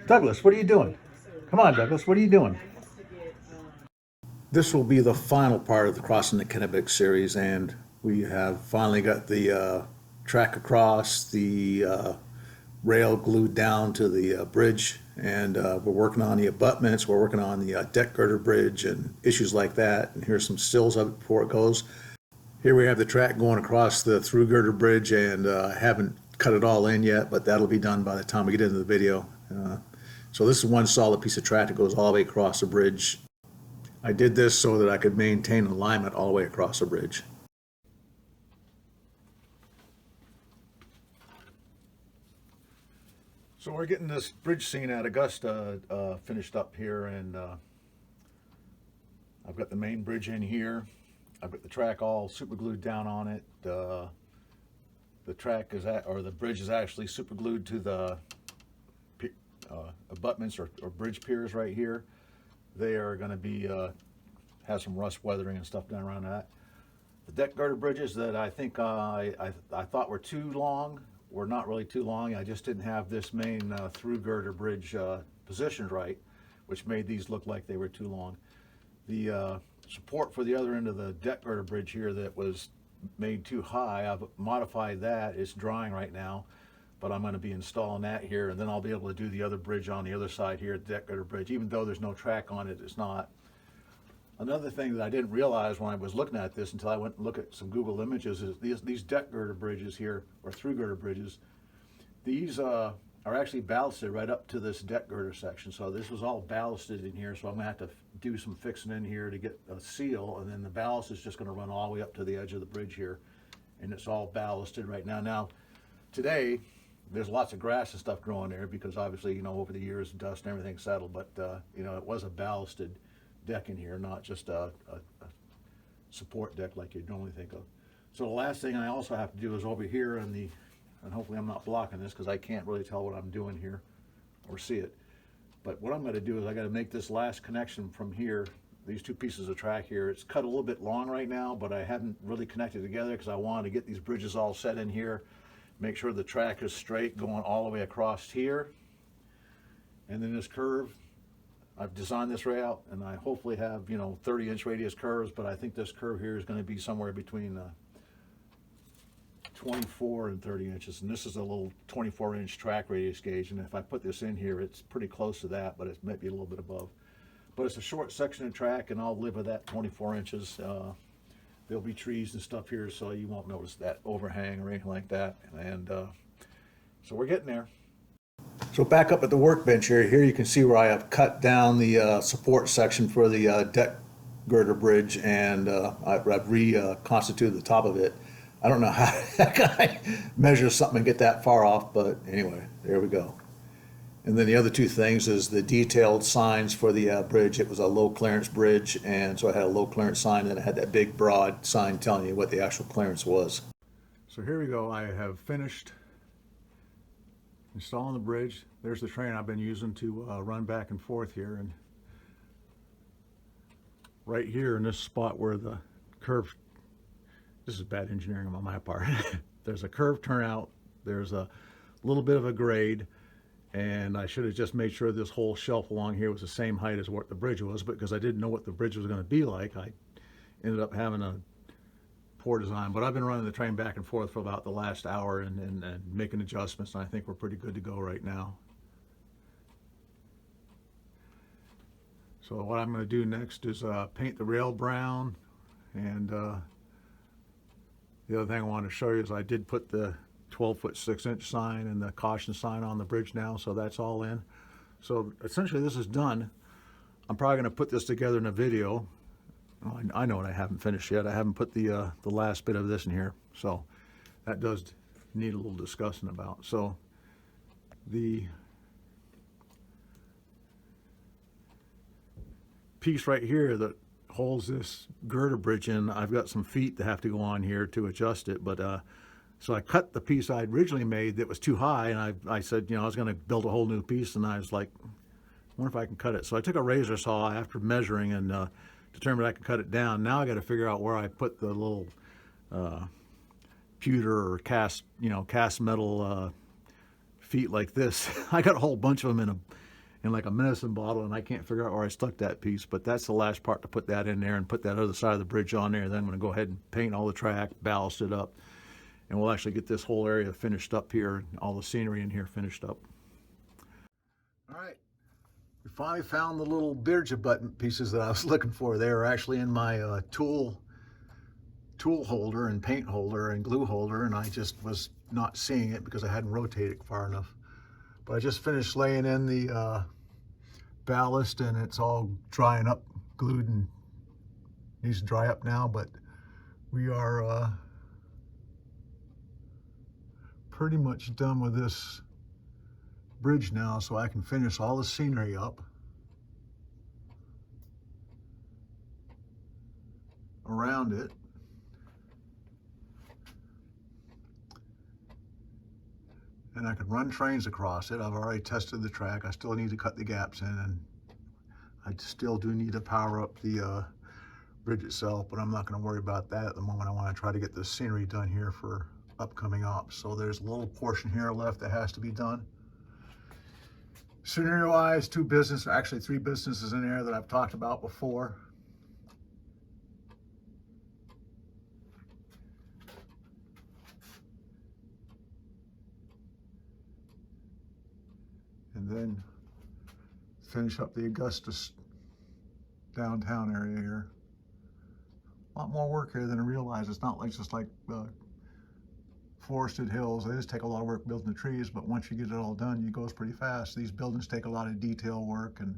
Douglas, what are you doing? Come on, Douglas, what are you doing? This will be the final part of the Crossing the Kennebec series, and we have finally got the track across, the rail glued down to the bridge, and we're working on the abutments, we're working on the deck girder bridge and issues like that. And here's some stills of it before it goes. Here we have the track going across the through girder bridge, and I haven't cut it all in yet, but that'll be done by the time we get into the video. So this is one solid piece of track that goes all the way across the bridge. I did this so that I could maintain alignment all the way across the bridge. So we're getting this bridge scene at Augusta finished up here, and I've got the main bridge in here. I've got the track all super glued down on it. The track is the bridge is actually super glued to the abutments or bridge piers right here. They are going to be have some rust weathering and stuff done around that. The deck girder bridges that I think I thought were too long were not really too long. I just didn't have this main through girder bridge positioned right, which made these look like they were too long. The support for the other end of the deck girder bridge here that was made too high, I've modified that. It's drying right now, but I'm going to be installing that here, and then I'll be able to do the other bridge on the other side here, the deck girder bridge. Even though there's no track on it, it's not. Another thing that I didn't realize when I was looking at this until I went and looked at some Google images is these deck girder bridges here, or through girder bridges, these are actually ballasted right up to this deck girder section. So this was all ballasted in here, so I'm going to have to do some fixing in here to get a seal, and then the ballast is just going to run all the way up to the edge of the bridge here, and it's all ballasted right now. Now, today, there's lots of grass and stuff growing there because obviously, you know, over the years, dust and everything settled, but, you know, it was a ballasted deck in here, not just a support deck like you'd normally think of. So the last thing I also have to do is over here in the, and hopefully I'm not blocking this because I can't really tell what I'm doing here or see it. But what I'm going to do is I got to make this last connection from here, these two pieces of track here. It's cut a little bit long right now, but I haven't really connected together because I wanted to get these bridges all set in here, make sure the track is straight going all the way across here. And then this curve, I've designed this layout, and I hopefully have, you know, 30-inch radius curves, but I think this curve here is going to be somewhere between 24 and 30 inches, and this is a little 24-inch track radius gauge, and if I put this in here, it's pretty close to that, but it might be a little bit above. But it's a short section of track, and I'll live with that 24 inches. There'll be trees and stuff here, so you won't notice that overhang or anything like that, and so we're getting there. So back up at the workbench here, you can see where I have cut down the support section for the deck girder bridge, and I've reconstituted the top of it. I don't know how I measure something and get that far off, but anyway, there we go. And then the other two things is the detailed signs for the bridge. It was a low clearance bridge, and so I had a low clearance sign, and it had that big broad sign telling you what the actual clearance was. So here we go. I have finished installing the bridge. There's the train I've been using to run back and forth here, and right here in this spot where the curve, this is bad engineering on my part, there's a curved turnout, there's a little bit of a grade, and I should have just made sure this whole shelf along here was the same height as what the bridge was, but because I didn't know what the bridge was going to be like, I ended up having a poor design. But I've been running the train back and forth for about the last hour and making adjustments, and I think we're pretty good to go right now. So what I'm going to do next is paint the rail brown, and the other thing I want to show you is I did put the 12-foot 6-inch sign and the caution sign on the bridge now, so that's all in. So essentially this is done. I'm probably going to put this together in a video. Oh, I know what I haven't finished yet. I haven't put the last bit of this in here, so that does need a little discussing about. So the piece right here that holds this girder bridge in, I've got some feet that have to go on here to adjust it, but so I cut the piece I'd originally made that was too high, and I said, you know, I was going to build a whole new piece, and I was like, I wonder if I can cut it. So I took a razor saw after measuring and determined I could cut it down. Now I got to figure out where I put the little pewter or cast metal feet like this. I got a whole bunch of them in like a medicine bottle, and I can't figure out where I stuck that piece, but that's the last part, to put that in there and put that other side of the bridge on there. Then I'm going to go ahead and paint all the track, ballast it up, and we'll actually get this whole area finished up here, all the scenery in here finished up. All right, we finally found the little bridge abutment pieces that I was looking for. They were actually in my tool holder and paint holder and glue holder, and I just was not seeing it because I hadn't rotated it far enough. But I just finished laying in the ballast, and it's all drying up, glued, and needs to dry up now. But we are pretty much done with this bridge now, so I can finish all the scenery up around it. And I can run trains across it. I've already tested the track. I still need to cut the gaps in, and I still do need to power up the bridge itself, but I'm not going to worry about that at the moment. I want to try to get the scenery done here for upcoming ops. So there's a little portion here left that has to be done. Scenery-wise, three businesses in there that I've talked about before. And then finish up the Augustus downtown area here. A lot more work here than I realized. It's not like just like forested hills. They just take a lot of work building the trees, but once you get it all done, it goes pretty fast. These buildings take a lot of detail work, and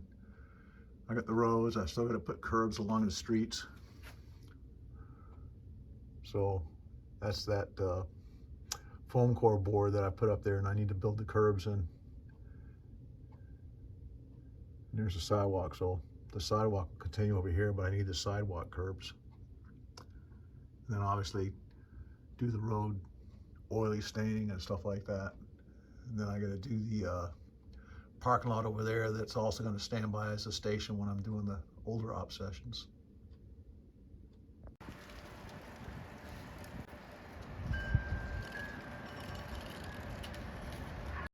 I got the roads. I still got to put curbs along the streets. So that's that foam core board that I put up there, and I need to build the curbs in. There's the sidewalk, so the sidewalk will continue over here, but I need the sidewalk curbs. And then obviously do the road oily staining and stuff like that. And then I got to do the parking lot over there that's also going to stand by as a station when I'm doing the older op sessions.